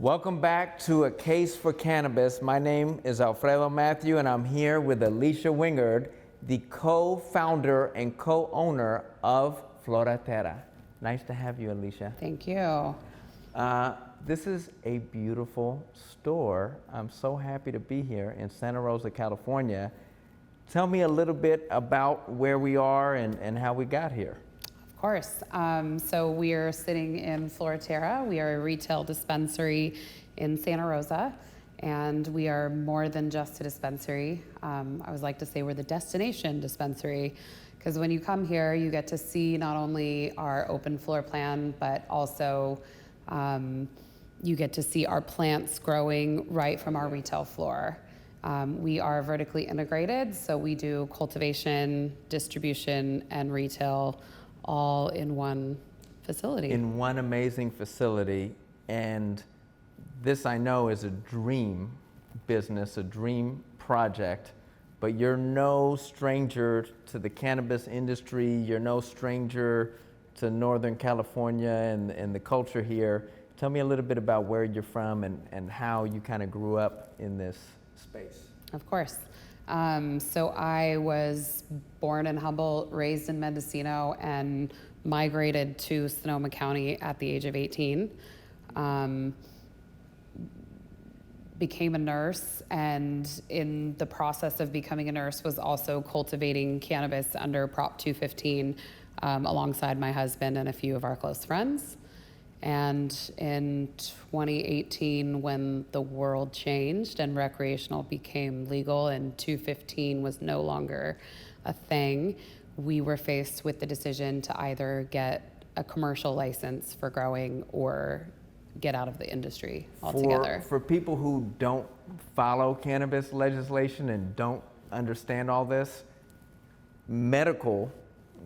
Welcome back to A Case for Cannabis. My name is Alfredo Matthew, and I'm here with Alicia Wingard, the co-founder and co-owner of Flora Terra. Nice to have you, Alicia. Thank you. This is a beautiful store. I'm so happy to be here in Santa Rosa, California. Tell me a little bit about where we are and how we got here. Of course. So we are sitting in Flora Terra. We are a retail dispensary in Santa Rosa, and we are more than just a dispensary. I always like to say we're the destination dispensary, because when you come here, you get to see not only our open floor plan, but also you get to see our plants growing right from our retail floor. We are vertically integrated, so we do cultivation, distribution, and retail all in one facility. In one amazing facility. And this, I know, is a dream business, a dream project, but you're no stranger to the cannabis industry. You're no stranger to Northern California and the culture here. Tell me a little bit about where you're from and how you kind of grew up in this space. Of course. So I was born in Humboldt, raised in Mendocino, and migrated to Sonoma County at the age of 18. Became a nurse, and in the process of becoming a nurse was also cultivating cannabis under Prop 215 alongside my husband and a few of our close friends. And in 2018, when the world changed and recreational became legal and 215 was no longer a thing, we were faced with the decision to either get a commercial license for growing or get out of the industry altogether. For people who don't follow cannabis legislation and don't understand all this, medical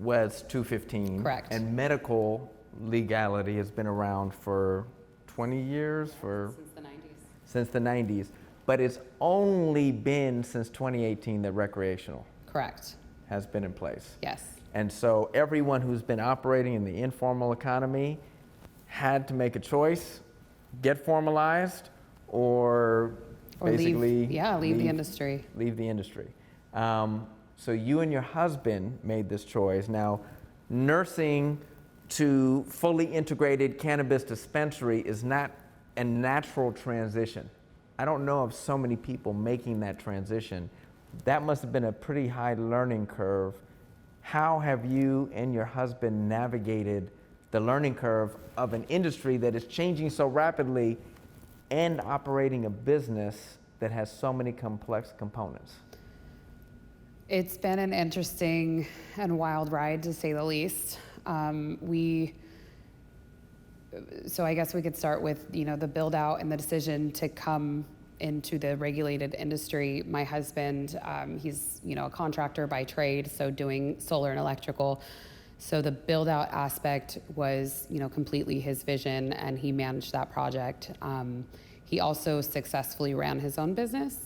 was 215. Correct. And medical legality has been around for 20 years, Since the 90s. Since the 90s. But it's only been since 2018 that recreational Correct. has been in place. Yes. And so everyone who's been operating in the informal economy had to make a choice, get formalized, or basically leave the industry. Leave the industry. So you and your husband made this choice. Now, nursing to fully integrated cannabis dispensary is not a natural transition. I don't know of so many people making that transition. That must have been a pretty high learning curve. How have you and your husband navigated the learning curve of an industry that is changing so rapidly and operating a business that has so many complex components? It's been an interesting and wild ride, to say the least. So I guess we could start with, the build out and the decision to come into the regulated industry. My husband, he's, a contractor by trade, so doing solar and electrical. So the build out aspect was, completely his vision, and he managed that project. He also successfully ran his own business.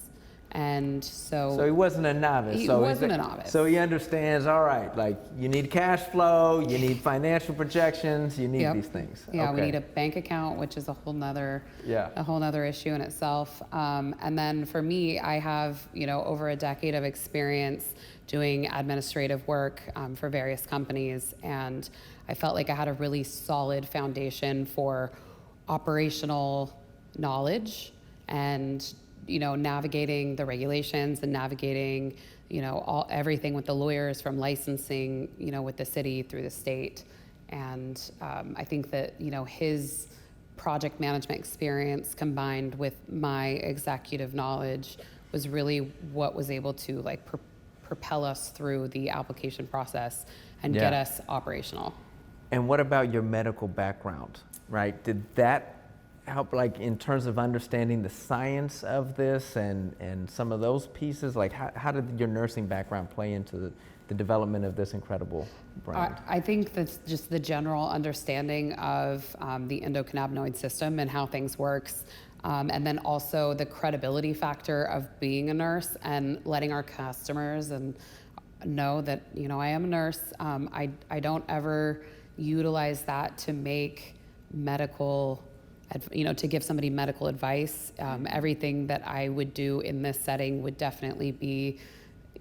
And so he wasn't a novice. He wasn't a novice. So he understands, all right, like you need cash flow, you need financial projections, you need these things. Yeah, okay. We need a bank account, which is a whole nother issue in itself. And then for me, I have, over a decade of experience doing administrative work for various companies. And I felt like I had a really solid foundation for operational knowledge and navigating the regulations and navigating, everything with the lawyers, from licensing, with the city through the state. And I think that, his project management experience combined with my executive knowledge was really what was able to propel us through the application process and get us operational. And what about your medical background, right? Did that help, in terms of understanding the science of this and some of those pieces? How did your nursing background play into the development of this incredible brand? I think that's just the general understanding of the endocannabinoid system and how things works. And then also the credibility factor of being a nurse and letting our customers know that, I am a nurse. I don't ever utilize that to make medical to give somebody medical advice. Everything that I would do in this setting would definitely be,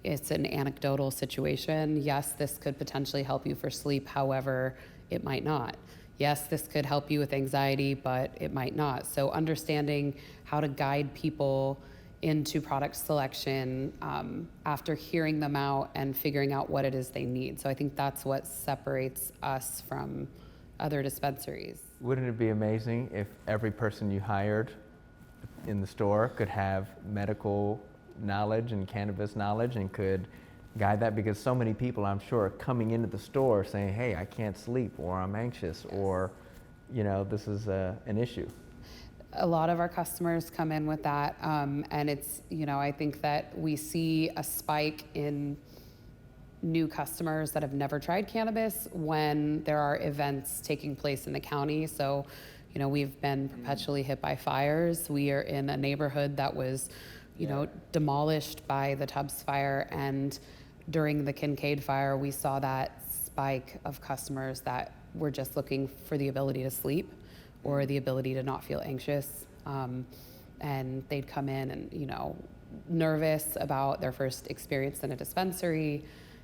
it's an anecdotal situation. Yes, this could potentially help you for sleep. However, it might not. Yes, this could help you with anxiety, but it might not. So understanding how to guide people into product selection after hearing them out and figuring out what it is they need. So I think that's what separates us from other dispensaries. Wouldn't it be amazing if every person you hired in the store could have medical knowledge and cannabis knowledge and could guide that? Because so many people, I'm sure, are coming into the store saying, hey, I can't sleep, or I'm anxious, or, this is an issue. A lot of our customers come in with that, and it's, I think that we see a spike in new customers that have never tried cannabis when there are events taking place in the county. So, we've been perpetually hit by fires. We are in a neighborhood that was, demolished by the Tubbs fire, and during the Kincaid fire, we saw that spike of customers that were just looking for the ability to sleep or the ability to not feel anxious. And they'd come in and, nervous about their first experience in a dispensary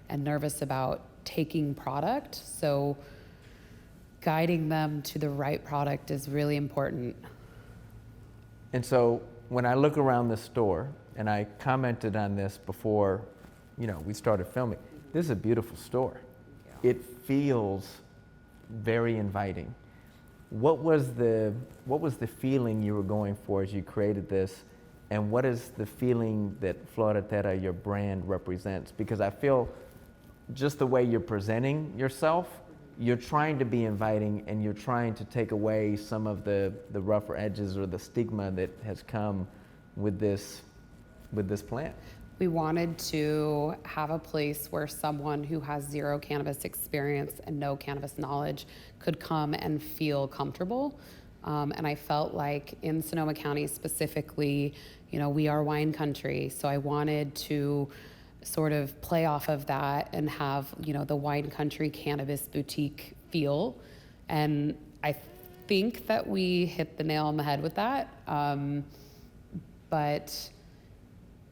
and nervous about taking product. So guiding them to the right product is really important. And so when I look around the store, and I commented on this before, we started filming, this is a beautiful store. Yeah. It feels very inviting. What was the feeling you were going for as you created this, and what is the feeling that Flora Terra, your brand, represents? Because I feel just the way you're presenting yourself, you're trying to be inviting, and you're trying to take away some of the rougher edges or the stigma that has come with this plant. We wanted to have a place where someone who has zero cannabis experience and no cannabis knowledge could come and feel comfortable. And I felt like in Sonoma County specifically, we are wine country. So I wanted to sort of play off of that and have, the wine country cannabis boutique feel. And I think that we hit the nail on the head with that. But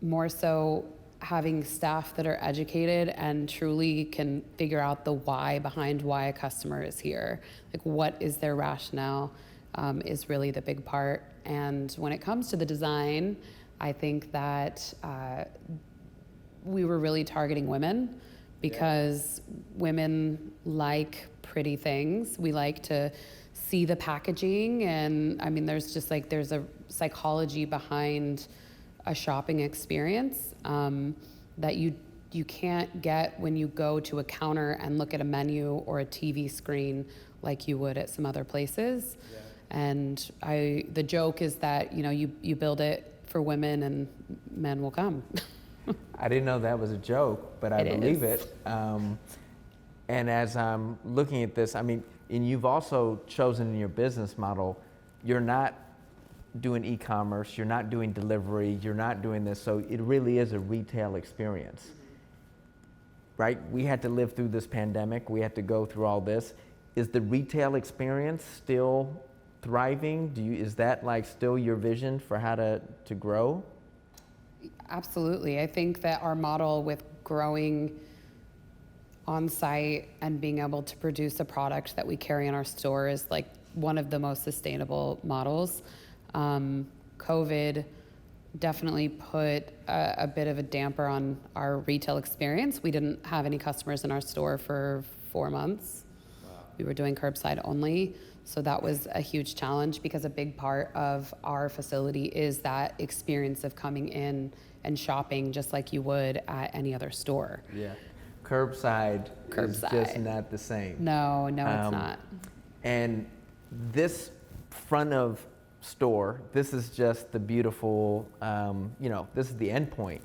more so having staff that are educated and truly can figure out the why behind why a customer is here. Like, what is their rationale is really the big part. And when it comes to the design, I think that we were really targeting women because women like pretty things. We like to see the packaging, and I mean, there's a psychology behind a shopping experience that you can't get when you go to a counter and look at a menu or a TV screen like you would at some other places. Yeah. And the joke is that you build it for women and men will come. I didn't know that was a joke, but I believe it. And as I'm looking at this, and you've also chosen in your business model, you're not doing e-commerce, you're not doing delivery, you're not doing this, so it really is a retail experience, right? We had to live through this pandemic, we had to go through all this. Is the retail experience still thriving? Is that still your vision for how to grow? Absolutely. I think that our model with growing on site and being able to produce a product that we carry in our store is one of the most sustainable models. COVID definitely put a bit of a damper on our retail experience. We didn't have any customers in our store for 4 months. Wow. We were doing curbside only. So that was a huge challenge because a big part of our facility is that experience of coming in and shopping just like you would at any other store. Yeah. Curbside is just not the same. No, it's not. And this front of store, this is just the beautiful, this is the end point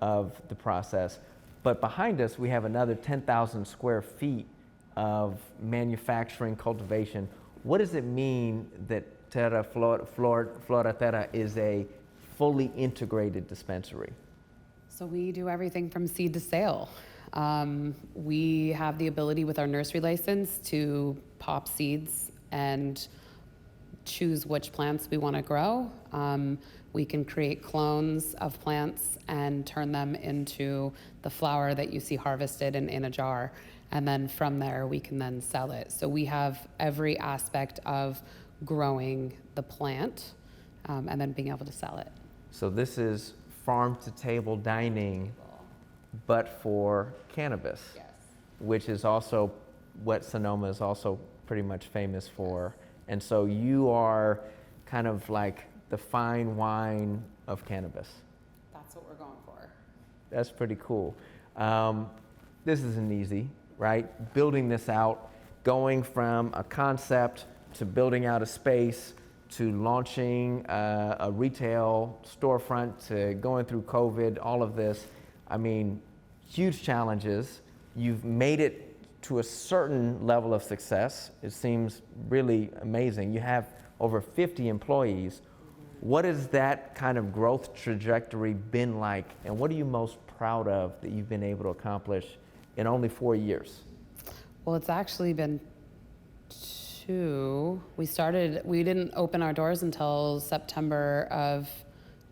of the process. But behind us, we have another 10,000 square feet of manufacturing, cultivation. What does it mean that Flora Terra is a fully integrated dispensary? So we do everything from seed to sale. We have the ability with our nursery license to pop seeds and choose which plants we want to grow. We can create clones of plants and turn them into the flower that you see harvested in a jar. And then from there, we can then sell it. So we have every aspect of growing the plant and then being able to sell it. So this is farm to table dining, but for cannabis, Yes. which is also what Sonoma is also pretty much famous for. And so you are kind of like the fine wine of cannabis. That's what we're going for. That's pretty cool. This isn't easy, right? Building this out, going from a concept to building out a space to launching a retail storefront to going through COVID, all of this. I mean, huge challenges. You've made it to a certain level of success. It seems really amazing. You have over 50 employees. What has that kind of growth trajectory been like, and what are you most proud of that you've been able to accomplish in only 4 years? Well, it's actually been 2. We didn't open our doors until September of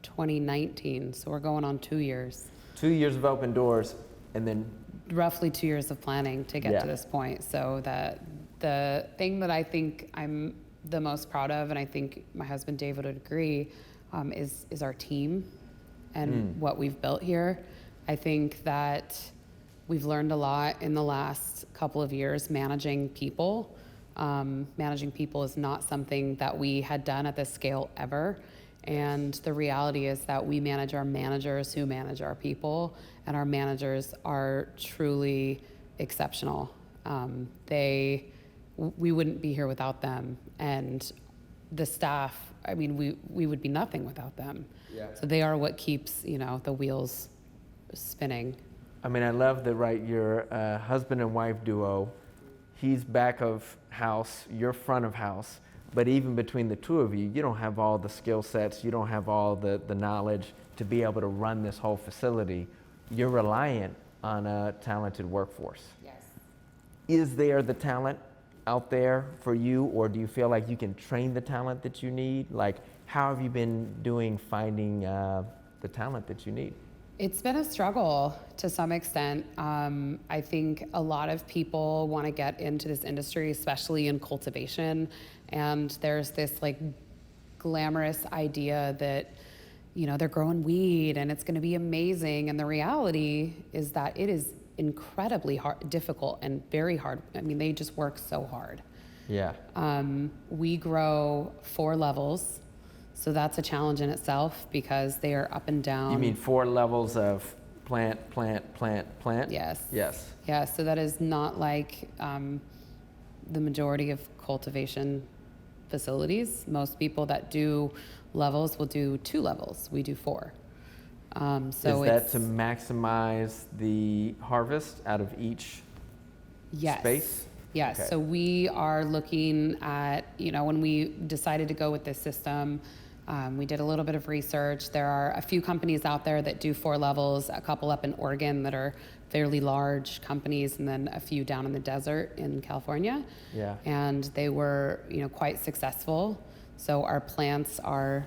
2019, so we're going on 2 years. 2 years of open doors, and then Roughly 2 years of planning to get Yeah. to this point. So that the thing that I think I'm the most proud of, and I think my husband David would agree, is our team and what we've built here. I think that we've learned a lot in the last couple of years managing people. Managing people is not something that we had done at this scale ever. And the reality is that we manage our managers who manage our people, and our managers are truly exceptional. We wouldn't be here without them, and the staff, I mean, we would be nothing without them. Yeah. So they are what keeps, the wheels spinning. I mean, I love that, right? You're a husband and wife duo. He's back of house, you're front of house. But even between the two of you, you don't have all the skill sets, you don't have all the knowledge to be able to run this whole facility. You're reliant on a talented workforce. Yes. Is there the talent out there for you, or do you feel like you can train the talent that you need? Like, how have you been doing finding the talent that you need? It's been a struggle to some extent. I think a lot of people want to get into this industry, especially in cultivation. And there's this like glamorous idea that, they're growing weed and it's going to be amazing. And the reality is that it is incredibly hard, difficult and very hard. I mean, they just work so hard. Yeah. We grow 4 levels. So that's a challenge in itself because they are up and down. You mean 4 levels of plant? Yes. Yes. Yeah, so that is not like the majority of cultivation facilities. Most people that do levels will do 2 levels. We do 4. So is that to maximize the harvest out of each space? Yes. Okay. So we are looking at, when we decided to go with this system, we did a little bit of research. There are a few companies out there that do 4 levels, a couple up in Oregon that are fairly large companies, and then a few down in the desert in California. Yeah. And they were, quite successful. So our plants are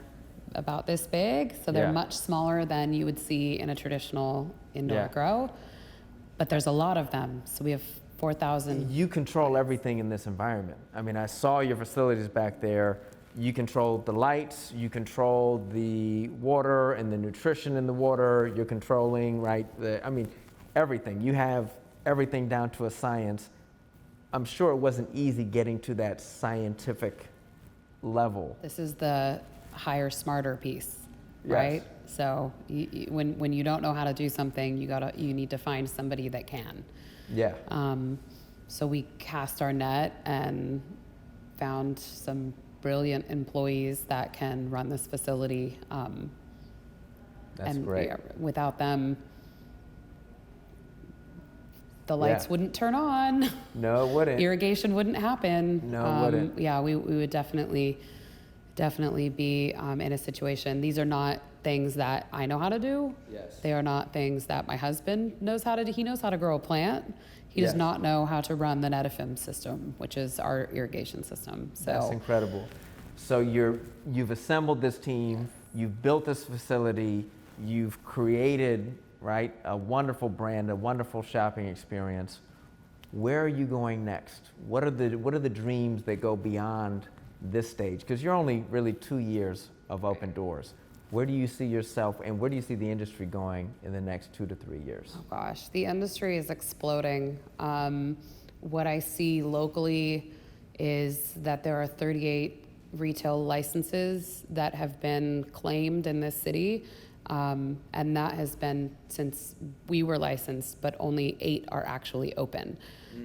about this big. So they're Yeah. much smaller than you would see in a traditional indoor Yeah. grow. But there's a lot of them. So we have 4,000. You control everything in this environment. I mean, I saw your facilities back there. You control the lights, you control the water and the nutrition in the water. You're controlling, right? Everything. You have everything down to a science. I'm sure it wasn't easy getting to that scientific level. This is the higher, smarter piece, Yes. right? So when you don't know how to do something, you need to find somebody that can. Yeah. So we cast our net and found some brilliant employees that can run this facility. That's and great. Without them, the lights wouldn't turn on. No, it wouldn't. Irrigation wouldn't happen. No, it wouldn't. Yeah, we would definitely be in a situation. These are not things that I know how to do. Yes. They are not things that my husband knows how to do. He knows how to grow a plant. He does Yes. not know how to run the Netafim system, which is our irrigation system. So That's incredible. So you've assembled this team, you've built this facility, you've created, right, a wonderful brand, a wonderful shopping experience. Where are you going next? What are the dreams that go beyond this stage? Because you're only really 2 years of open doors. Where do you see yourself, and where do you see the industry going in the next 2 to 3 years? Oh gosh, the industry is exploding. What I see locally is that there are 38 retail licenses that have been claimed in this city. And that has been since we were licensed, but only 8 are actually open.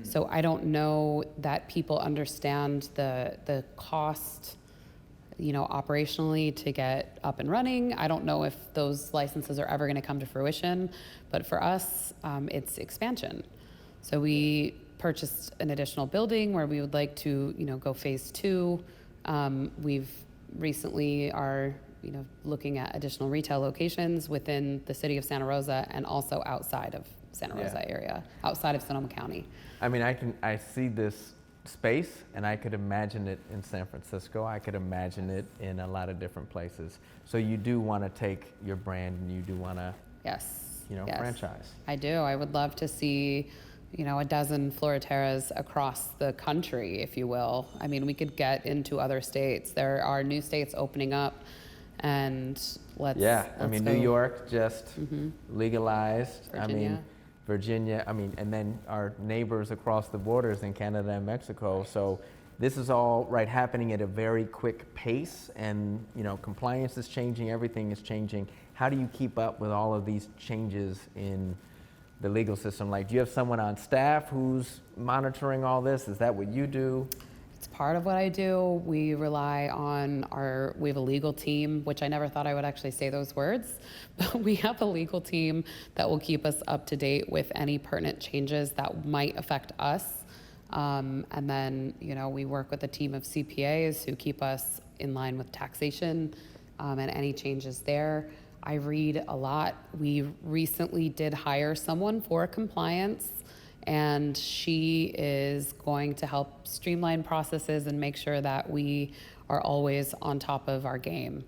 So I don't know that people understand the cost, operationally to get up and running. I don't know if those licenses are ever going to come to fruition, but for us, it's expansion. So we purchased an additional building where we would like to, go phase 2. We've recently are looking at additional retail locations within the city of Santa Rosa and also outside of Santa Rosa area, outside of Sonoma County. I mean, I see this space, and I could imagine it in San Francisco. I could imagine it in a lot of different places. So you do want to take your brand, and you do want to, yes, franchise. I do. I would love to see, a dozen Flora Terras across the country, if you will. I mean, we could get into other states. There are new states opening up. And let's I mean, go. New York just legalized. Virginia. I mean, and then our neighbors across the borders in Canada and Mexico. So this is all happening at a very quick pace, and compliance is changing, everything is changing. How do you keep up with all of these changes in the legal system? Like, do you have someone on staff who's monitoring all this? Is that what you do? It's part of what I do. We rely on we have a legal team, which I never thought I would actually say those words, but we have a legal team that will keep us up to date with any pertinent changes that might affect us. And then, we work with a team of CPAs who keep us in line with taxation and any changes there. I read a lot. We recently did hire someone for compliance, and she is going to help streamline processes and make sure that we are always on top of our game.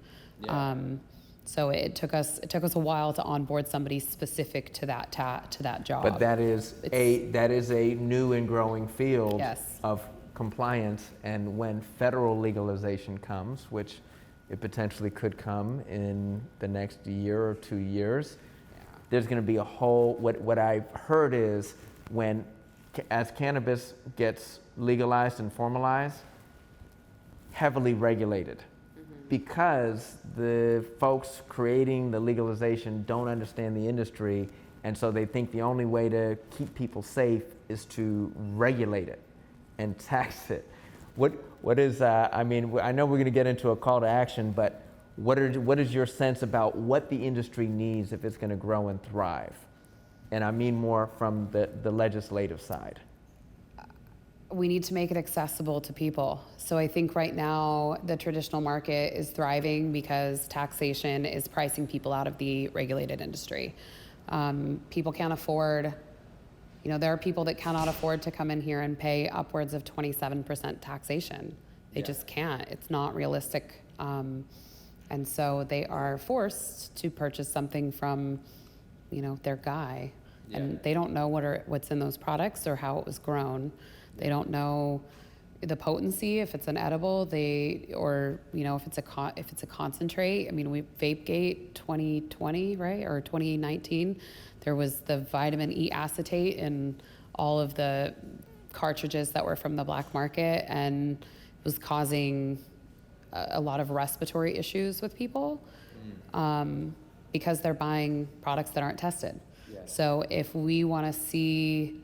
So it took us a while to onboard somebody specific to that job. But that is a new and growing field of compliance, and when federal legalization comes, which it potentially could come in the next year or 2 years, there's going to be a whole. What I've heard is, as cannabis gets legalized and formalized, heavily regulated, because the folks creating the legalization don't understand the industry, and so they think the only way to keep people safe is to regulate it and tax it. What is, I mean, I know we're going to get into a call to action, but what is your sense about what the industry needs if it's going to grow and thrive? And I mean more from the legislative side. We need to make it accessible to people. So I think right now the traditional market is thriving because taxation is pricing people out of the regulated industry. People can't afford, there are people that cannot afford to come in here and pay upwards of 27% taxation. They just can't. It's not realistic. And so they are forced to purchase something from, their guy. And they don't know what's in those products or how it was grown. They don't know the potency, if it's an edible, if it's a concentrate. I mean, VapeGate 2020, right, or 2019, there was the vitamin E acetate in all of the cartridges that were from the black market, and it was causing a lot of respiratory issues with people because they're buying products that aren't tested. So if we want to see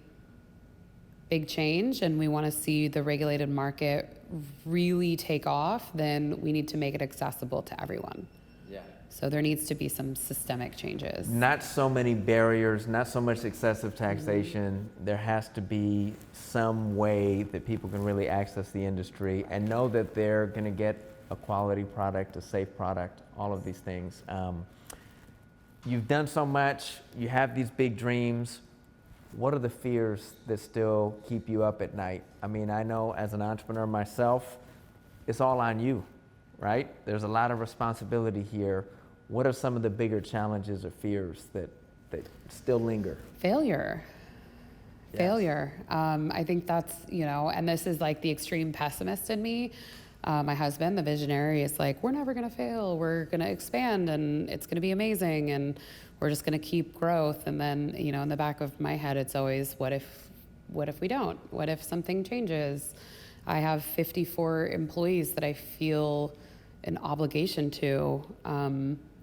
big change and we want to see the regulated market really take off, then we need to make it accessible to everyone. So there needs to be some systemic changes. Not so many barriers, not so much excessive taxation. There has to be some way that people can really access the industry and know that they're going to get a quality product, a safe product, all of these things. You've done so much, you have these big dreams. What are the fears that still keep you up at night? I mean, I know as an entrepreneur myself, it's all on you. right? There's a lot of responsibility here. What are some of the bigger challenges or fears that still linger? Failure. Yes. Failure. I think that's, and this is like the extreme pessimist in me. My husband, the visionary, is like, we're never going to fail. We're going to expand and it's going to be amazing. And we're just going to keep growth. And then, in the back of my head, it's always, what if we don't? What if something changes? I have 54 employees that I feel an obligation to.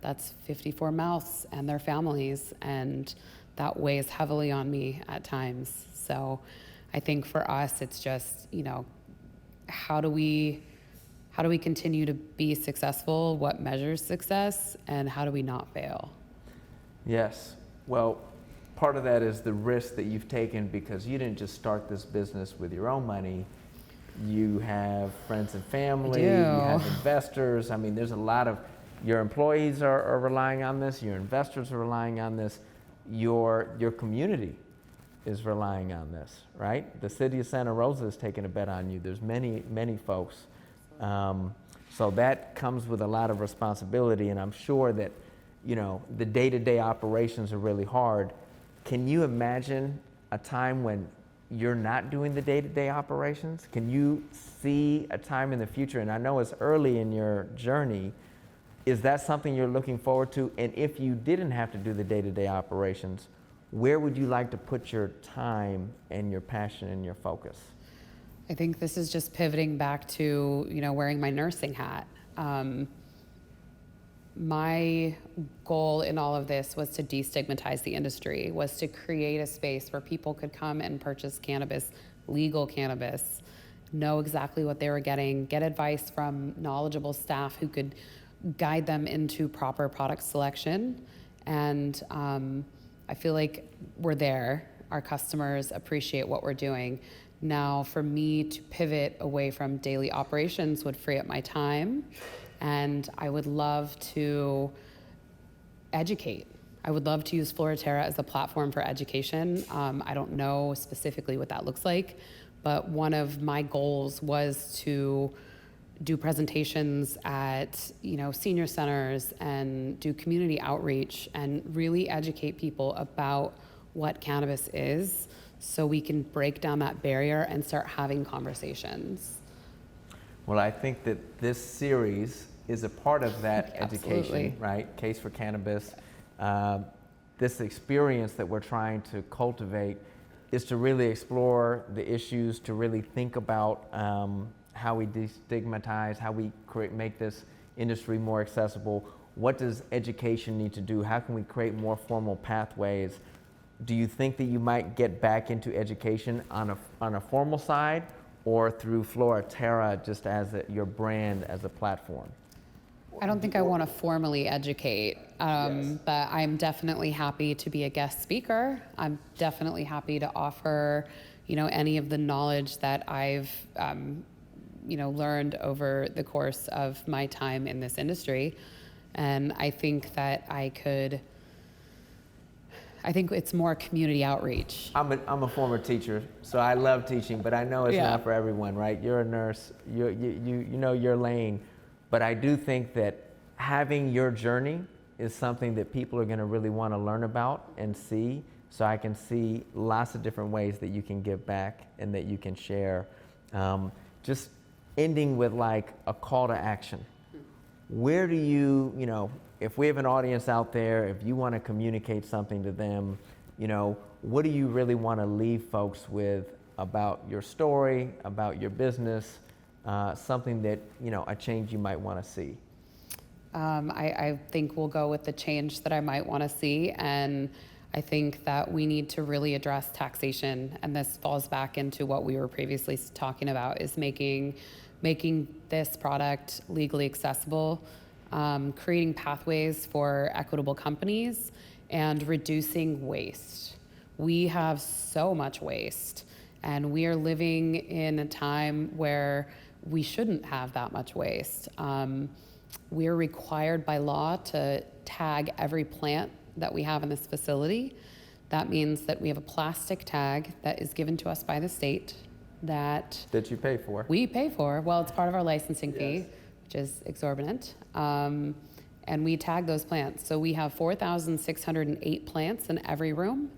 That's 54 mouths and their families. And that weighs heavily on me at times. So I think for us, it's just, how do we continue to be successful? What measures success? And how do we not fail? Yes. Well, part of that is the risk that you've taken because you didn't just start this business with your own money. You have friends and family, you have investors. I mean, there's a lot of, your employees are relying on this, your investors are relying on this, your community is relying on this, right? The city of Santa Rosa is taking a bet on you. There's many, many folks. So that comes with a lot of responsibility, and I'm sure that, the day-to-day operations are really hard. Can you imagine a time when you're not doing the day-to-day operations? Can you see a time in the future? And I know it's early in your journey. Is that something you're looking forward to? And if you didn't have to do the day-to-day operations, where would you like to put your time and your passion and your focus? I think this is just pivoting back to, wearing my nursing hat. My goal in all of this was to destigmatize the industry, was to create a space where people could come and purchase cannabis, legal cannabis, know exactly what they were getting, get advice from knowledgeable staff who could guide them into proper product selection. And I feel like we're there. Our customers appreciate what we're doing. Now, for me to pivot away from daily operations would free up my time, and I would love to educate. I would love to use Flora Terra as a platform for education. I don't know specifically what that looks like, but one of my goals was to do presentations at, senior centers and do community outreach and really educate people about what cannabis is, so we can break down that barrier and start having conversations. Well, I think that this series is a part of that education, Absolutely. right? Case for Cannabis. This experience that we're trying to cultivate is to really explore the issues, to really think about how we destigmatize, how we make this industry more accessible. What does education need to do? How can we create more formal pathways? Do you think that you might get back into education on a formal side, or through Flora Terra just as your brand, as a platform? I don't think I want to formally educate, Yes. but I'm definitely happy to be a guest speaker. I'm definitely happy to offer, any of the knowledge that I've, learned over the course of my time in this industry. And I think that I think it's more community outreach. I'm a former teacher, so I love teaching, but I know it's Yeah. not for everyone, right? You're a nurse, you know your lane, but I do think that having your journey is something that people are going to really want to learn about and see. So I can see lots of different ways that you can give back and that you can share. Just ending with like a call to action. Where do you, if we have an audience out there, if you want to communicate something to them, what do you really want to leave folks with about your story, about your business, something that, a change you might want to see? I think we'll go with the change that I might want to see. And I think that we need to really address taxation. And this falls back into what we were previously talking about, is making this product legally accessible, creating pathways for equitable companies, and reducing waste. We have so much waste, and we are living in a time where we shouldn't have that much waste. We're required by law to tag every plant that we have in this facility. That means that we have a plastic tag that is given to us by the state that you pay for. we pay for. Well, it's part of our licensing fee. Yes. which is exorbitant. And we tag those plants. So we have 4,608 plants in every room,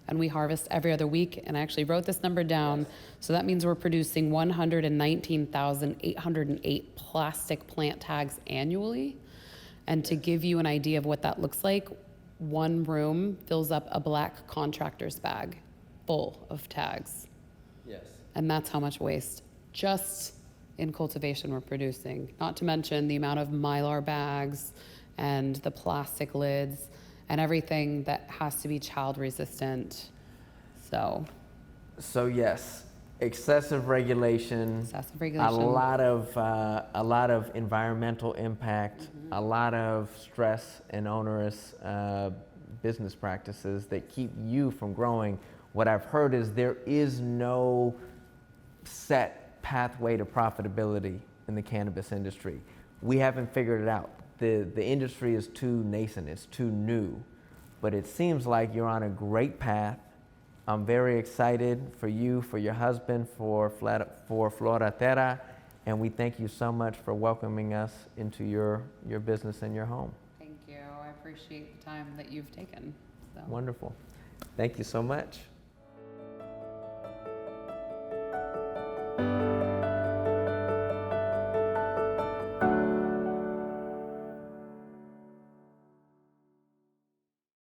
and we harvest every other week. And I actually wrote this number down. So that means we're producing 119,808 plastic plant tags annually. And to give you an idea of what that looks like, one room fills up a black contractor's bag full of tags. Yes. And that's how much waste just in cultivation we're producing. Not to mention the amount of Mylar bags and the plastic lids and everything that has to be child resistant. So yes, excessive regulation, a lot of environmental impact, a lot of stress and onerous business practices that keep you from growing. What I've heard is there is no set pathway to profitability in the cannabis industry. We haven't figured it out. The industry is too nascent, it's too new, but it seems like you're on a great path. I'm very excited for you, for your husband, for Flora Terra, and we thank you so much for welcoming us into your business and your home. Thank you. I appreciate the time that you've taken. So. Wonderful. Thank you so much.